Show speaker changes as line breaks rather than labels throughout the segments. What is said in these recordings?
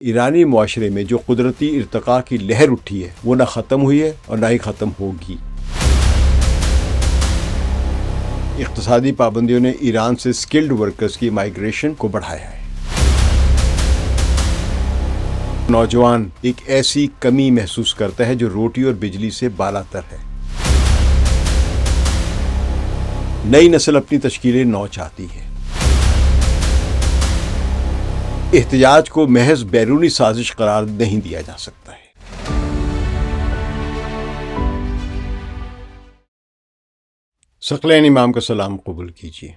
ایرانی معاشرے میں جو قدرتی ارتقاء کی لہر اٹھی ہے وہ نہ ختم ہوئی ہے اور نہ ہی ختم ہوگی۔ اقتصادی پابندیوں نے ایران سے سکلڈ ورکرز کی مائیگریشن کو بڑھایا ہے۔ نوجوان ایک ایسی کمی محسوس کرتا ہے جو روٹی اور بجلی سے بالاتر ہے۔ نئی نسل اپنی تشکیل نو چاہتی ہے۔ احتجاج کو محض بیرونی سازش قرار نہیں دیا جا سکتا ہے۔ ثقلین امام کا سلام قبول کیجیے۔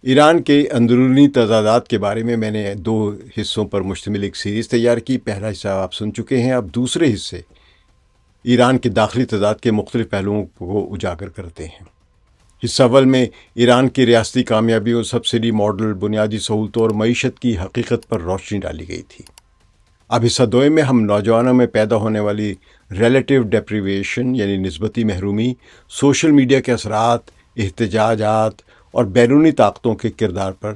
ایران کے اندرونی تضادات کے بارے میں نے 2 حصوں پر مشتمل ایک سیریز تیار کی۔ پہلا حصہ آپ سن چکے ہیں، اب دوسرے حصے ایران کے داخلی تضاد کے مختلف پہلوؤں کو اجاگر کرتے ہیں۔ حصہ اول میں ایران کی ریاستی کامیابیوں، سبسڈی ماڈل، بنیادی سہولتوں اور معیشت کی حقیقت پر روشنی ڈالی گئی تھی۔ اب حصہ دوئم میں ہم نوجوانوں میں پیدا ہونے والی ریلیٹیو ڈیپریویشن یعنی نسبتی محرومی، سوشل میڈیا کے اثرات، احتجاجات اور بیرونی طاقتوں کے کردار پر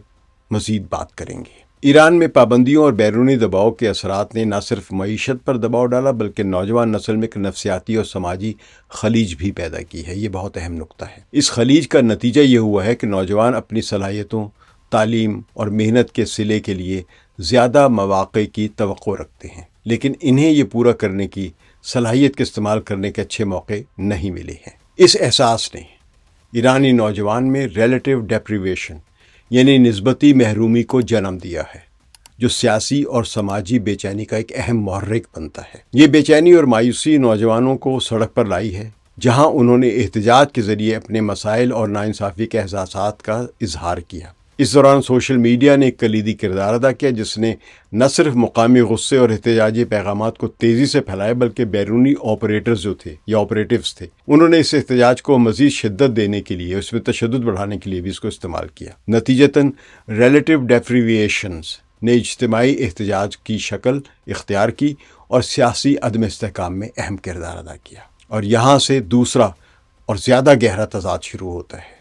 مزید بات کریں گے۔ ایران میں پابندیوں اور بیرونی دباؤ کے اثرات نے نہ صرف معیشت پر دباؤ ڈالا بلکہ نوجوان نسل میں ایک نفسیاتی اور سماجی خلیج بھی پیدا کی ہے۔ یہ بہت اہم نقطہ ہے۔ اس خلیج کا نتیجہ یہ ہوا ہے کہ نوجوان اپنی صلاحیتوں، تعلیم اور محنت کے صلے کے لیے زیادہ مواقع کی توقع رکھتے ہیں، لیکن انہیں یہ پورا کرنے کی صلاحیت کے استعمال کرنے کے اچھے موقع نہیں ملے ہیں۔ اس احساس نے ایرانی نوجوان میں ریلیٹیو ڈیپریویشن یعنی نسبتی محرومی کو جنم دیا ہے، جو سیاسی اور سماجی بے چینی کا ایک اہم محرک بنتا ہے۔ یہ بے چینی اور مایوسی نوجوانوں کو سڑک پر لائی ہے، جہاں انہوں نے احتجاج کے ذریعے اپنے مسائل اور ناانصافی کے احساسات کا اظہار کیا۔ اس دوران سوشل میڈیا نے ایک کلیدی کردار ادا کیا، جس نے نہ صرف مقامی غصے اور احتجاجی پیغامات کو تیزی سے پھیلایا بلکہ بیرونی آپریٹرز آپریٹیوز تھے، انہوں نے اس احتجاج کو مزید شدت دینے کے لیے، اس میں تشدد بڑھانے کے لیے بھی اس کو استعمال کیا۔ نتیجتاً ریلیٹیو ڈیپریویشنز نے اجتماعی احتجاج کی شکل اختیار کی اور سیاسی عدم استحکام میں اہم کردار ادا کیا۔ اور یہاں سے دوسرا اور زیادہ گہرا تضاد شروع ہوتا ہے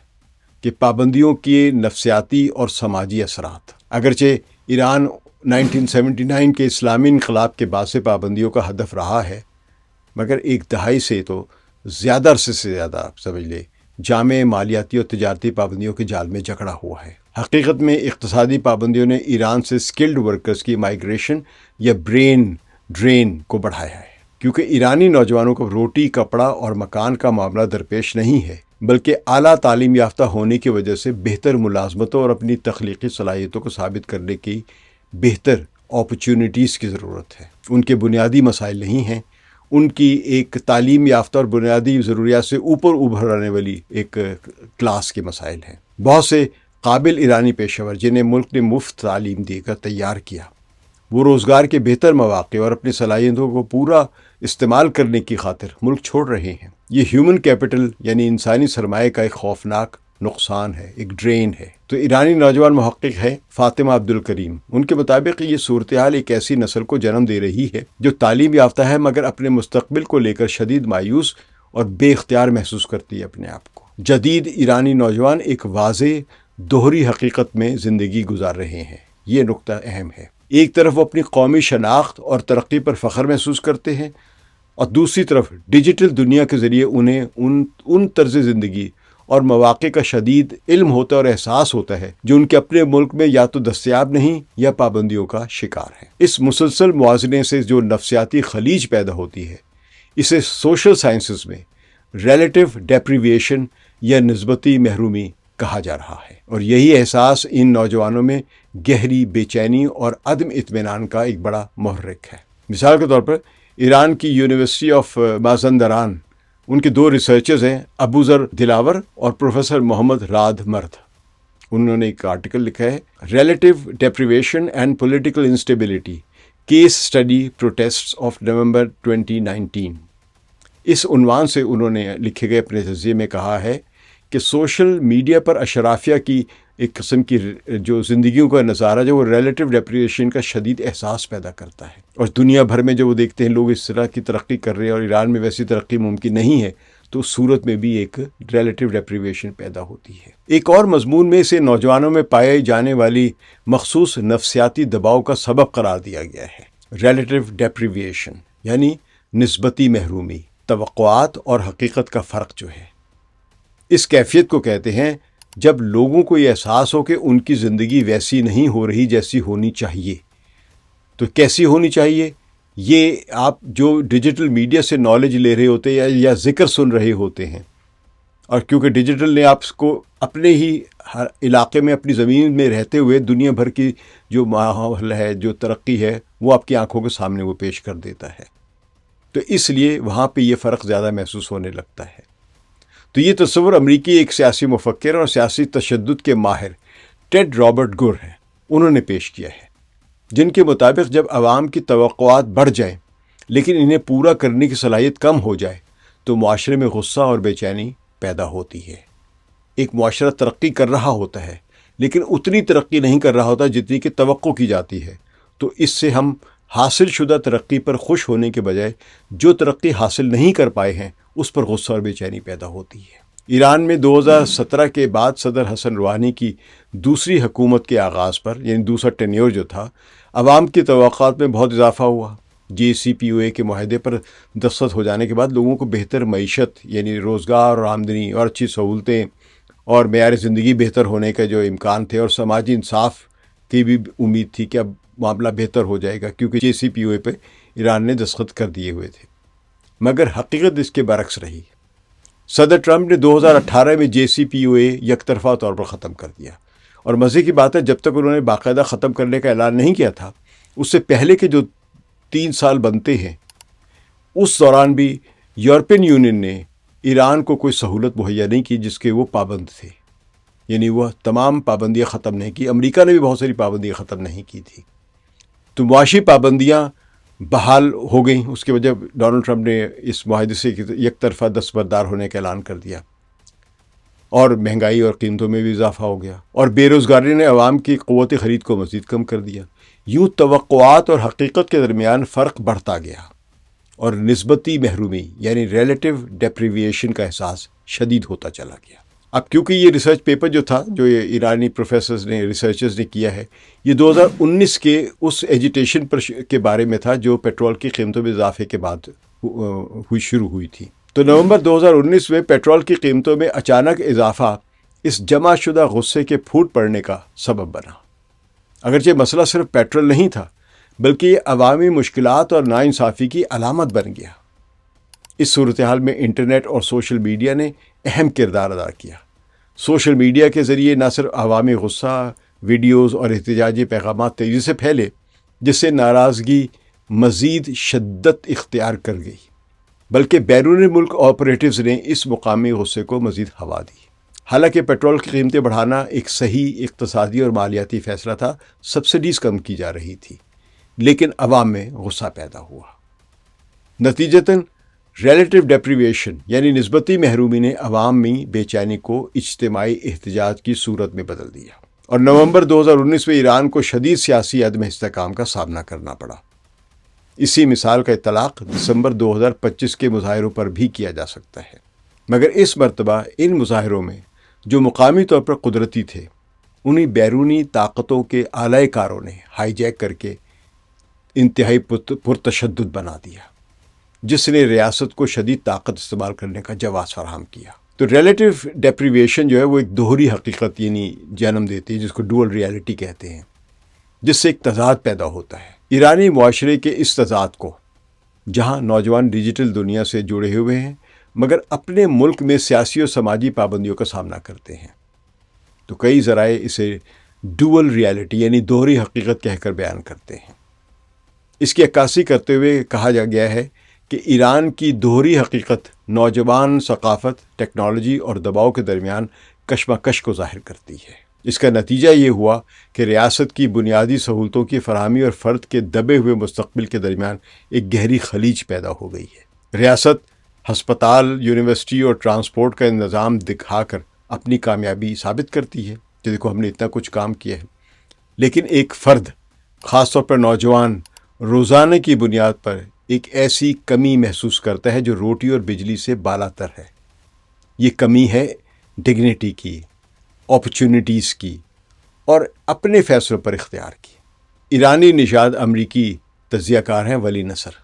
کہ پابندیوں کے نفسیاتی اور سماجی اثرات۔ اگرچہ ایران 1979 کے اسلامی انقلاب کے بعد سے پابندیوں کا ہدف رہا ہے، مگر ایک دہائی سے تو زیادہ عرصے سے زیادہ آپ سمجھ لیں جامع مالیاتی اور تجارتی پابندیوں کے جال میں جکڑا ہوا ہے۔ حقیقت میں اقتصادی پابندیوں نے ایران سے سکلڈ ورکرز کی مائیگریشن یا برین ڈرین کو بڑھایا ہے، کیونکہ ایرانی نوجوانوں کو روٹی، کپڑا اور مکان کا معاملہ درپیش نہیں ہے، بلکہ اعلیٰ تعلیم یافتہ ہونے کی وجہ سے بہتر ملازمتوں اور اپنی تخلیقی صلاحیتوں کو ثابت کرنے کی بہتر اپرچونٹیز کی ضرورت ہے۔ ان کے بنیادی مسائل نہیں ہیں، ان کی ایک تعلیم یافتہ اور بنیادی ضروریات سے اوپر ابھر آنے والی ایک کلاس کے مسائل ہیں۔ بہت سے قابل ایرانی پیشہ ور جنہیں ملک نے مفت تعلیم دے کر تیار کیا، وہ روزگار کے بہتر مواقع اور اپنی صلاحیتوں کو پورا استعمال کرنے کی خاطر ملک چھوڑ رہے ہیں۔ یہ ہیومن کیپٹل یعنی انسانی سرمایہ کا ایک خوفناک نقصان ہے، ایک ڈرین ہے۔ تو ایرانی نوجوان محقق ہے فاطمہ عبدالکریم، ان کے مطابق یہ صورتحال ایک ایسی نسل کو جنم دے رہی ہے جو تعلیم یافتہ ہے مگر اپنے مستقبل کو لے کر شدید مایوس اور بے اختیار محسوس کرتی ہے اپنے آپ کو۔ جدید ایرانی نوجوان ایک واضح دوہری حقیقت میں زندگی گزار رہے ہیں۔ یہ نقطہ اہم ہے۔ ایک طرف وہ اپنی قومی شناخت اور ترقی پر فخر محسوس کرتے ہیں اور دوسری طرف ڈیجیٹل دنیا کے ذریعے انہیں ان طرز زندگی اور مواقع کا شدید علم ہوتا ہے اور احساس ہوتا ہے جو ان کے اپنے ملک میں یا تو دستیاب نہیں یا پابندیوں کا شکار ہے۔ اس مسلسل موازنے سے جو نفسیاتی خلیج پیدا ہوتی ہے، اسے سوشل سائنسز میں ریلیٹیو ڈیپریویشن یا نسبتی محرومی کہا جا رہا ہے، اور یہی احساس ان نوجوانوں میں گہری بے چینی اور عدم اطمینان کا ایک بڑا محرک ہے۔ مثال کے طور پر ایران کی یونیورسٹی آف مازندران، ان کے 2 ریسرچرز ہیں، ابوذر دلاور اور پروفیسر محمد راد مرد۔ انہوں نے ایک آرٹیکل لکھا ہے relative deprivation and political instability case study protests of November 2019۔ اس عنوان سے انہوں نے لکھے گئے اپنے تجزیے میں کہا ہے کہ سوشل میڈیا پر اشرافیہ کی ایک قسم کی جو زندگیوں کا نظارہ جو وہ ریلیٹیو ڈیپریویشن کا شدید احساس پیدا کرتا ہے، اور دنیا بھر میں جو وہ دیکھتے ہیں لوگ اس طرح کی ترقی کر رہے ہیں اور ایران میں ویسی ترقی ممکن نہیں ہے، تو اس صورت میں بھی ایک ریلیٹو ڈیپریویشن پیدا ہوتی ہے۔ ایک اور مضمون میں اسے نوجوانوں میں پائے جانے والی مخصوص نفسیاتی دباؤ کا سبب قرار دیا گیا ہے۔ ریلیٹو ڈیپریویشن یعنی نسبتی محرومی، توقعات اور حقیقت کا فرق جو ہے، اس کیفیت کو کہتے ہیں جب لوگوں کو یہ احساس ہو کہ ان کی زندگی ویسی نہیں ہو رہی جیسی ہونی چاہیے۔ تو کیسی ہونی چاہیے؟ یہ آپ جو ڈیجیٹل میڈیا سے نالج لے رہے ہوتے ہیں یا ذکر سن رہے ہوتے ہیں، اور کیونکہ ڈیجیٹل نے آپ کو اپنے ہی ہر علاقے میں اپنی زمین میں رہتے ہوئے دنیا بھر کی جو ماحول ہے، جو ترقی ہے، وہ آپ کی آنکھوں کے سامنے وہ پیش کر دیتا ہے، تو اس لیے وہاں پہ یہ فرق زیادہ محسوس ہونے لگتا ہے۔ تو یہ تصور امریکی ایک سیاسی مفکر اور سیاسی تشدد کے ماہر ٹیڈ رابرٹ گر ہیں، انہوں نے پیش کیا ہے، جن کے مطابق جب عوام کی توقعات بڑھ جائیں لیکن انہیں پورا کرنے کی صلاحیت کم ہو جائے تو معاشرے میں غصہ اور بے چینی پیدا ہوتی ہے۔ ایک معاشرہ ترقی کر رہا ہوتا ہے لیکن اتنی ترقی نہیں کر رہا ہوتا جتنی کہ توقع کی جاتی ہے، تو اس سے ہم حاصل شدہ ترقی پر خوش ہونے کے بجائے جو ترقی حاصل نہیں کر پائے ہیں اس پر غصہ اور بے چینی پیدا ہوتی ہے۔ ایران میں 2017 کے بعد صدر حسن روحانی کی دوسری حکومت کے آغاز پر، یعنی دوسرا ٹینیور جو تھا، عوام کی توقعات میں بہت اضافہ ہوا۔ JCPOA کے معاہدے پر دستخط ہو جانے کے بعد لوگوں کو بہتر معیشت، یعنی روزگار اور آمدنی اور اچھی سہولتیں اور معیار زندگی بہتر ہونے کا جو امکان تھے، اور سماجی انصاف کی بھی امید تھی کہ اب معاملہ بہتر ہو جائے گا، کیونکہ JCPOA پہ ایران نے دستخط کر دیے ہوئے تھے۔ مگر حقیقت اس کے برعکس رہی۔ صدر ٹرمپ نے 2018 میں JCPOA یک طرفہ طور پر ختم کر دیا، اور مزے کی بات ہے جب تک انہوں نے باقاعدہ ختم کرنے کا اعلان نہیں کیا تھا، اس سے پہلے کے جو 3 سال بنتے ہیں اس دوران بھی یورپین یونین نے ایران کو کوئی سہولت مہیا نہیں کی جس کے وہ پابند تھے، یعنی وہ تمام پابندیاں ختم نہیں کی۔ امریکہ نے بھی بہت ساری پابندیاں ختم نہیں کی تھی، تو معاشی پابندیاں بحال ہو گئیں۔ اس کی وجہ ڈونلڈ ٹرمپ نے اس معاہدے سے یک طرفہ دستبردار ہونے کا اعلان کر دیا، اور مہنگائی اور قیمتوں میں بھی اضافہ ہو گیا، اور بے روزگاری نے عوام کی قوت خرید کو مزید کم کر دیا۔ یوں توقعات اور حقیقت کے درمیان فرق بڑھتا گیا، اور نسبتی محرومی یعنی ریلیٹو ڈیپریویشن کا احساس شدید ہوتا چلا گیا۔ اب کیونکہ یہ ریسرچ پیپر جو تھا، جو یہ ایرانی پروفیسرز نے، ریسرچرز نے کیا ہے، یہ 2019 کے اس ایجیٹیشن پر کے بارے میں تھا جو پیٹرول کی قیمتوں میں اضافے کے بعد شروع ہوئی تھی۔ تو نومبر 2019 میں پیٹرول کی قیمتوں میں اچانک اضافہ اس جمع شدہ غصے کے پھوٹ پڑنے کا سبب بنا۔ اگرچہ مسئلہ صرف پیٹرول نہیں تھا، بلکہ یہ عوامی مشکلات اور ناانصافی کی علامت بن گیا۔ اس صورتحال میں انٹرنیٹ اور سوشل میڈیا نے اہم کردار ادا کیا۔ سوشل میڈیا کے ذریعے نہ صرف عوامی غصہ، ویڈیوز اور احتجاجی پیغامات تیزی سے پھیلے، جس سے ناراضگی مزید شدت اختیار کر گئی، بلکہ بیرون ملک آپریٹوز نے اس مقامی غصے کو مزید ہوا دی۔ حالانکہ پیٹرول کی قیمتیں بڑھانا ایک صحیح اقتصادی اور مالیاتی فیصلہ تھا، سبسڈیز کم کی جا رہی تھی، لیکن عوام میں غصہ پیدا ہوا۔ نتیجتاً ریلیٹو ڈیپریویشن یعنی نسبتی محرومی نے عوامی بے چینی کو اجتماعی احتجاج کی صورت میں بدل دیا، اور نومبر 2019 میں ایران کو شدید سیاسی عدم استحکام کا سامنا کرنا پڑا۔ اسی مثال کا اطلاق دسمبر 2025 کے مظاہروں پر بھی کیا جا سکتا ہے، مگر اس مرتبہ ان مظاہروں میں جو مقامی طور پر قدرتی تھے، انہیں بیرونی طاقتوں کے اعلی کاروں نے ہائی جیک کر کے انتہائی پرتشدد بنا دیا، جس نے ریاست کو شدید طاقت استعمال کرنے کا جواز فراہم کیا۔ تو ریلیٹو ڈیپریویشن جو ہے وہ ایک دوہری حقیقت یعنی جنم دیتی ہے، جس کو ڈوئل ریالٹی کہتے ہیں، جس سے ایک تضاد پیدا ہوتا ہے۔ ایرانی معاشرے کے اس تضاد کو، جہاں نوجوان ڈیجیٹل دنیا سے جڑے ہوئے ہیں مگر اپنے ملک میں سیاسی اور سماجی پابندیوں کا سامنا کرتے ہیں، تو کئی ذرائع اسے ڈوئل ریالٹی یعنی دوہری حقیقت کہہ کر بیان کرتے ہیں۔ اس کی عکاسی کرتے ہوئے کہا گیا ہے کہ ایران کی دوہری حقیقت نوجوان ثقافت، ٹیکنالوجی اور دباؤ کے درمیان کشمکش کو ظاہر کرتی ہے۔ اس کا نتیجہ یہ ہوا کہ ریاست کی بنیادی سہولتوں کی فراہمی اور فرد کے دبے ہوئے مستقبل کے درمیان ایک گہری خلیج پیدا ہو گئی ہے۔ ریاست ہسپتال، یونیورسٹی اور ٹرانسپورٹ کا نظام دکھا کر اپنی کامیابی ثابت کرتی ہے کہ دیکھو ہم نے اتنا کچھ کام کیا ہے، لیکن ایک فرد، خاص طور پر نوجوان، روزانہ کی بنیاد پر ایک ایسی کمی محسوس کرتا ہے جو روٹی اور بجلی سے بالا تر ہے۔ یہ کمی ہے ڈگنیٹی کی، اپرچونٹیز کی اور اپنے فیصلوں پر اختیار کی۔ ایرانی نژاد امریکی تجزیہ کار ہیں ولی نصر۔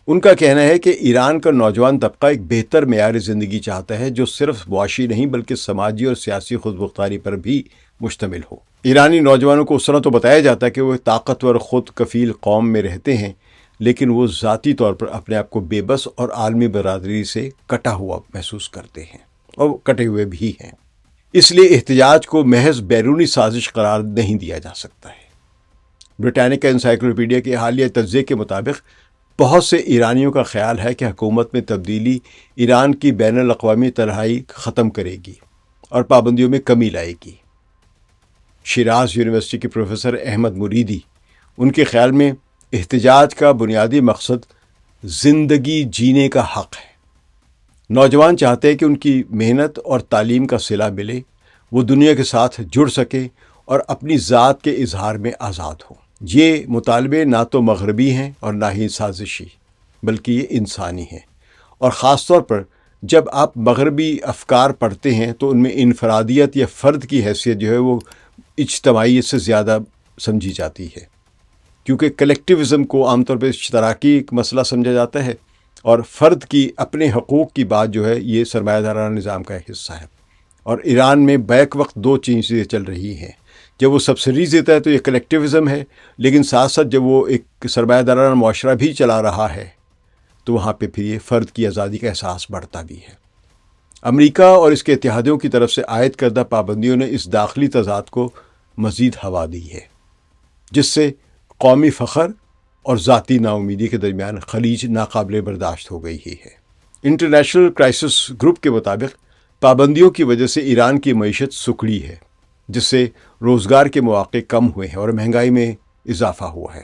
ان کا کہنا ہے کہ ایران کا نوجوان طبقہ ایک بہتر معیار زندگی چاہتا ہے جو صرف معاشی نہیں بلکہ سماجی اور سیاسی خود مختاری پر بھی مشتمل ہو۔ ایرانی نوجوانوں کو اس طرح تو بتایا جاتا ہے کہ وہ طاقتور خود کفیل قوم میں رہتے ہیں، لیکن وہ ذاتی طور پر اپنے آپ کو بے بس اور عالمی برادری سے کٹا ہوا محسوس کرتے ہیں، اور کٹے ہوئے بھی ہیں۔ اس لیے احتجاج کو محض بیرونی سازش قرار نہیں دیا جا سکتا ہے۔ برٹانیکا انسائکلوپیڈیا کے حالیہ تجزیے کے مطابق بہت سے ایرانیوں کا خیال ہے کہ حکومت میں تبدیلی ایران کی بین الاقوامی تنہائی ختم کرے گی اور پابندیوں میں کمی لائے گی۔ شیراز یونیورسٹی کے پروفیسر احمد مریدی، ان کے خیال میں احتجاج کا بنیادی مقصد زندگی جینے کا حق ہے۔ نوجوان چاہتے ہیں کہ ان کی محنت اور تعلیم کا صلہ ملے، وہ دنیا کے ساتھ جڑ سکے اور اپنی ذات کے اظہار میں آزاد ہو۔ یہ مطالبے نہ تو مغربی ہیں اور نہ ہی سازشی، بلکہ یہ انسانی ہیں، اور خاص طور پر جب آپ مغربی افکار پڑھتے ہیں تو ان میں انفرادیت یا فرد کی حیثیت جو ہے وہ اجتماعیت سے زیادہ سمجھی جاتی ہے، کیونکہ کلیکٹیوزم کو عام طور پہ اشتراکی ایک مسئلہ سمجھا جاتا ہے، اور فرد کی اپنے حقوق کی بات جو ہے یہ سرمایہ دارانہ نظام کا حصہ ہے۔ اور ایران میں بیک وقت دو چیزیں چل رہی ہیں۔ جب وہ سبسڈیز دیتا ہے تو یہ کلیکٹیوزم ہے، لیکن ساتھ ساتھ جب وہ ایک سرمایہ دارانہ معاشرہ بھی چلا رہا ہے تو وہاں پہ پھر یہ فرد کی آزادی کا احساس بڑھتا بھی ہے۔ امریکہ اور اس کے اتحادیوں کی طرف سے عائد کردہ پابندیوں نے اس داخلی تضاد کو مزید ہوا دی ہے، جس سے قومی فخر اور ذاتی ناامیدی کے درمیان خلیج ناقابل برداشت ہو گئی ہے۔ انٹرنیشنل کرائسس گروپ کے مطابق پابندیوں کی وجہ سے ایران کی معیشت سکڑی ہے، جس سے روزگار کے مواقع کم ہوئے ہیں اور مہنگائی میں اضافہ ہوا ہے۔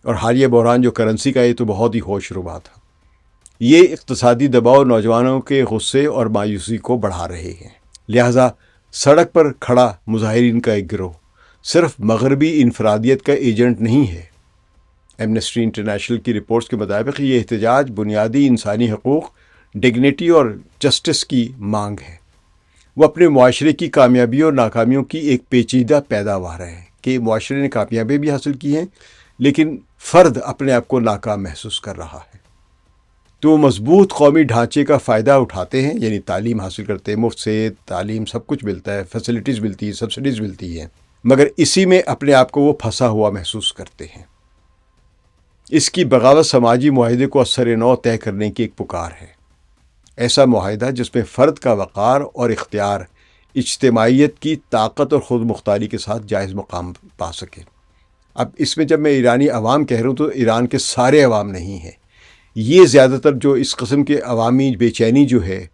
اور حالیہ بحران جو کرنسی کا ہے یہ تو بہت ہی ہوش ربا تھا۔ یہ اقتصادی دباؤ نوجوانوں کے غصے اور مایوسی کو بڑھا رہے ہیں، لہٰذا سڑک پر کھڑا مظاہرین کا ایک گروہ صرف مغربی انفرادیت کا ایجنٹ نہیں ہے۔ ایمنسٹی انٹرنیشنل کی رپورٹس کے مطابق یہ احتجاج بنیادی انسانی حقوق، ڈگنیٹی اور جسٹس کی مانگ ہے۔ وہ اپنے معاشرے کی کامیابیوں اور ناکامیوں کی ایک پیچیدہ پیداوار ہے کہ معاشرے نے کامیابی بھی حاصل کی ہیں، لیکن فرد اپنے آپ کو ناکام محسوس کر رہا ہے۔ تو وہ مضبوط قومی ڈھانچے کا فائدہ اٹھاتے ہیں، یعنی تعلیم حاصل کرتے ہیں، مفت سے تعلیم سب کچھ ملتا ہے، فیسلٹیز ملتی ہیں، سبسڈیز ملتی ہیں، مگر اسی میں اپنے آپ کو وہ پھنسا ہوا محسوس کرتے ہیں۔ اس کی بغاوت سماجی معاہدے کو اثر نو طے کرنے کی ایک پکار ہے، ایسا معاہدہ جس میں فرد کا وقار اور اختیار اجتماعیت کی طاقت اور خود مختاری کے ساتھ جائز مقام پا سکے۔ اب اس میں جب میں ایرانی عوام کہہ رہا ہوں تو ایران کے سارے عوام نہیں ہیں، یہ زیادہ تر جو اس قسم کے عوامی بے چینی جو ہے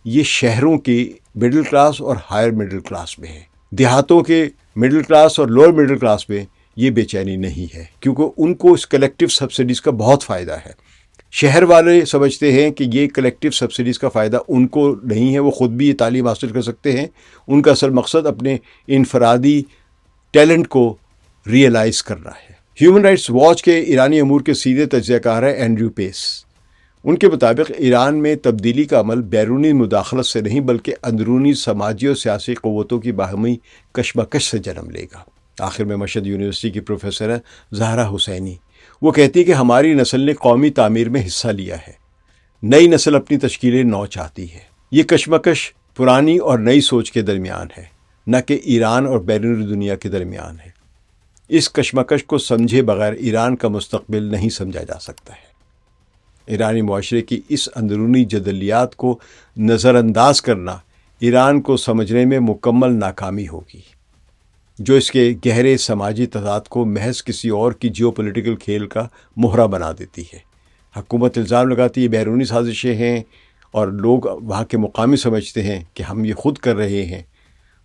یہ شہروں کے مڈل کلاس اور ہائر مڈل کلاس میں ہے۔ دیہاتوں کے مڈل کلاس اور لوور مڈل کلاس میں یہ بے چینی نہیں ہے، کیونکہ ان کو اس کلیکٹیو سبسڈیز کا بہت فائدہ ہے۔ شہر والے سمجھتے ہیں کہ یہ کلیکٹیو سبسڈیز کا فائدہ ان کو نہیں ہے، وہ خود بھی یہ تعلیم حاصل کر سکتے ہیں۔ ان کا اصل مقصد اپنے انفرادی ٹیلنٹ کو ریئلائز کرنا ہے۔ ہیومن رائٹس واچ کے ایرانی امور کے سیدھے تجزیہ کار ہیں اینڈریو پیس۔ ان کے مطابق ایران میں تبدیلی کا عمل بیرونی مداخلت سے نہیں بلکہ اندرونی سماجی اور سیاسی قوتوں کی باہمی کشمکش سے جنم لے گا۔ آخر میں مشہد یونیورسٹی کی پروفیسر ہیں زہرا حسینی، وہ کہتی ہے کہ ہماری نسل نے قومی تعمیر میں حصہ لیا ہے، نئی نسل اپنی تشکیل نو چاہتی ہے۔ یہ کشمکش پرانی اور نئی سوچ کے درمیان ہے، نہ کہ ایران اور بیرونی دنیا کے درمیان ہے۔ اس کشمکش کو سمجھے بغیر ایران کا مستقبل نہیں سمجھا جا سکتا ہے۔ ایرانی معاشرے کی اس اندرونی جدلیات کو نظر انداز کرنا ایران کو سمجھنے میں مکمل ناکامی ہوگی، جو اس کے گہرے سماجی تضاد کو محض کسی اور کی جیو پولیٹیکل کھیل کا مہرہ بنا دیتی ہے۔ حکومت الزام لگاتی ہے بیرونی سازشیں ہیں اور لوگ وہاں کے مقامی سمجھتے ہیں کہ ہم یہ خود کر رہے ہیں،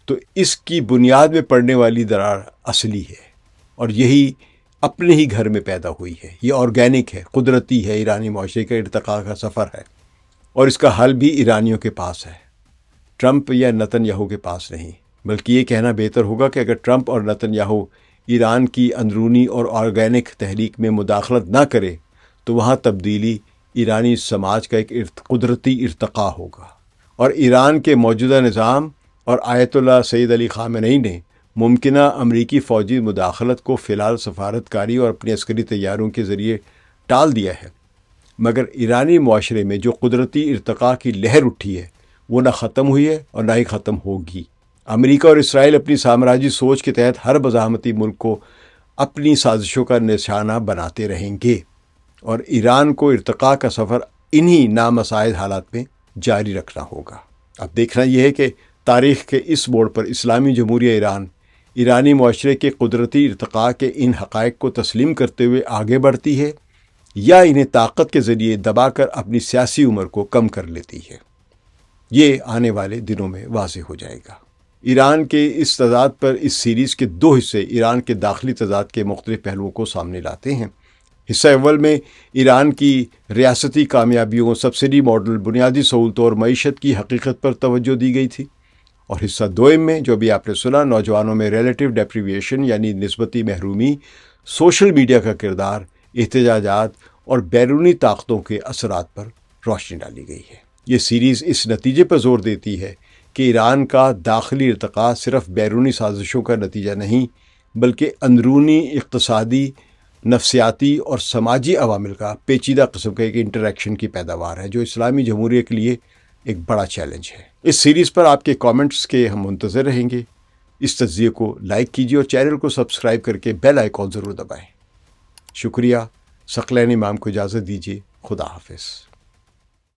تو اس کی بنیاد میں پڑنے والی درار اصلی ہے، اور یہی اپنے ہی گھر میں پیدا ہوئی ہے۔ یہ آرگینک ہے، قدرتی ہے، ایرانی معاشرے کا ارتقاء کا سفر ہے، اور اس کا حل بھی ایرانیوں کے پاس ہے، ٹرمپ یا نتن یاہو کے پاس نہیں۔ بلکہ یہ کہنا بہتر ہوگا کہ اگر ٹرمپ اور نتن یاہو ایران کی اندرونی اور آرگینک تحریک میں مداخلت نہ کرے تو وہاں تبدیلی ایرانی سماج کا ایک قدرتی ارتقاء ہوگا، اور ایران کے موجودہ نظام اور آیت اللہ سید علی خامنئی نے ممکنہ امریکی فوجی مداخلت کو فی الحال سفارتکاری اور اپنی عسکری تیاروں کے ذریعے ٹال دیا ہے، مگر ایرانی معاشرے میں جو قدرتی ارتقاء کی لہر اٹھی ہے وہ نہ ختم ہوئی ہے اور نہ ہی ختم ہوگی۔ امریکہ اور اسرائیل اپنی سامراجی سوچ کے تحت ہر مزاحمتی ملک کو اپنی سازشوں کا نشانہ بناتے رہیں گے، اور ایران کو ارتقاء کا سفر انہی نامساعد حالات میں جاری رکھنا ہوگا۔ اب دیکھنا یہ ہے کہ تاریخ کے اس موڑ پر اسلامی جمہوریہ ایران ایرانی معاشرے کے قدرتی ارتقاء کے ان حقائق کو تسلیم کرتے ہوئے آگے بڑھتی ہے یا انہیں طاقت کے ذریعے دبا کر اپنی سیاسی عمر کو کم کر لیتی ہے۔ یہ آنے والے دنوں میں واضح ہو جائے گا۔ ایران کے اس تضاد پر اس سیریز کے 2 حصے ایران کے داخلی تضاد کے مختلف پہلوؤں کو سامنے لاتے ہیں۔ حصہ اول میں ایران کی ریاستی کامیابیوں، سبسڈی ماڈل، بنیادی سہولتوں اور معیشت کی حقیقت پر توجہ دی گئی تھی، اور حصہ دوم میں جو بھی آپ نے سنا، نوجوانوں میں ریلیٹیو ڈیپریویشن یعنی نسبتی محرومی، سوشل میڈیا کا کردار، احتجاجات اور بیرونی طاقتوں کے اثرات پر روشنی ڈالی گئی ہے۔ یہ سیریز اس نتیجے پر زور دیتی ہے کہ ایران کا داخلی ارتقاء صرف بیرونی سازشوں کا نتیجہ نہیں، بلکہ اندرونی اقتصادی، نفسیاتی اور سماجی عوامل کا پیچیدہ قسم کا ایک انٹریکشن کی پیداوار ہے، جو اسلامی جمہوریہ کے لیے ایک بڑا چیلنج ہے۔ اس سیریز پر آپ کے کامنٹس کے ہم منتظر رہیں گے۔ اس تجزیے کو لائک کیجیے اور چینل کو سبسکرائب کر کے بیل آئیکن ضرور دبائیں۔ شکریہ۔ ثقلین امام کو اجازت دیجیے۔ خدا حافظ۔